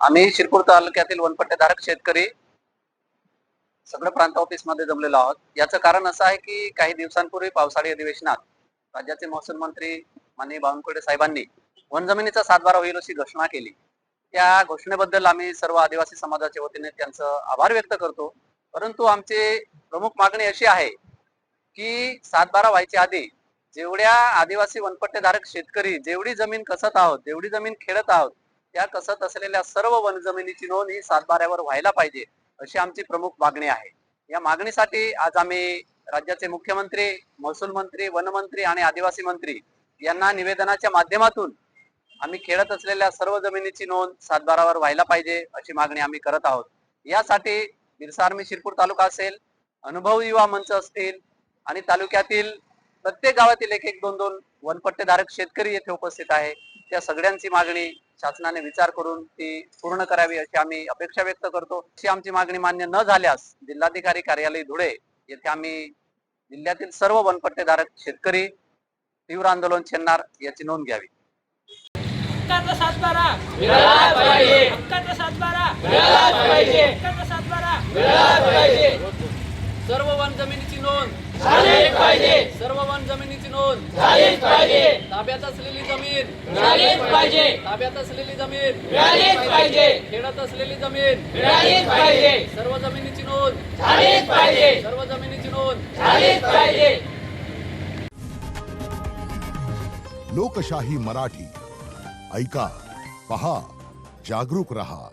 आम्ही शिरपूर तालुक्यातील वनपट्टेधारक शेतकरी सगळं प्रांत ऑफिस मध्ये जमलेलो आहोत। याचं कारण असं आहे की काही दिवसांपूर्वी पावसाळी अधिवेशनात राज्याचे महसूल मंत्री माननीय बावनकुळे साहेबांनी वन जमिनीचा 7/12 होईल अशी घोषणा केली। त्या घोषणेबद्दल आम्ही सर्व आदिवासी समाजाच्या वतीने त्यांचं आभार व्यक्त करतो। परंतु आमची प्रमुख मागणी अशी आहे की 7/12 व्हायच्या आधी जेवढ्या आदिवासी वनपट्टेधारक शेतकरी जेवढी जमीन कसत आहोत, जेवढी जमीन खेळत आहोत, त्या कसत असलेल्या सर्व वन जमिनीची नोंद ही 7/12 व्हायला पाहिजे अशी आमची प्रमुख मागणी आहे। या मागणीसाठी आज आम्ही राज्याचे मुख्यमंत्री, महसूल मंत्री, वनमंत्री आणि आदिवासी मंत्री यांना निवेदनाच्या माध्यमातून आम्ही खेळत असलेल्या सर्व जमिनीची नोंद 7/12 व्हायला पाहिजे अशी मागणी आम्ही करत आहोत। यासाठी बिरसा आर्मी शिरपूर तालुका असेल, अनुभव युवा मंच असतील आणि तालुक्यातील प्रत्येक गावातील एक एक दोन दोन वनपट्टेधारक शेतकरी येथे उपस्थित आहे। त्या सगळ्यांची मागणी शासनाने विचार करून ती पूर्ण करावी अशी आम्ही अपेक्षा व्यक्त करतो। अशी आमची मागणी मान्य न झाल्यास जिल्हाधिकारी कार्यालय धुळे येथे आम्ही जिल्ह्यातील सर्व वनपट्टेधारक शेतकरी तीव्र आंदोलन छेडणार याची नोंद घ्यावी। हक्काचा 7/12 मिळाला पाहिजे, हक्काचा 7/12 मिळाला पाहिजे, हक्काचा 7/12 मिळाला पाहिजे। सर्व वन जमिनीची नोंद झालीच पाहिजे, सर्व वन जमिनीची नोंद झालीच पाहिजे, ताब्यात असलेली जमीन मिळालीच पाहिजे, ताब्यात असलेली जमीन मिळालीच पाहिजे, खेळत असलेली जमीन मिळालीच पाहिजे, सर्व जमिनीची नोंद झालीच पाहिजे, सर्व जमिनीची नोंद झालीच पाहिजे। लोकशाही मराठी ऐका, पहा, जागरूक रहा।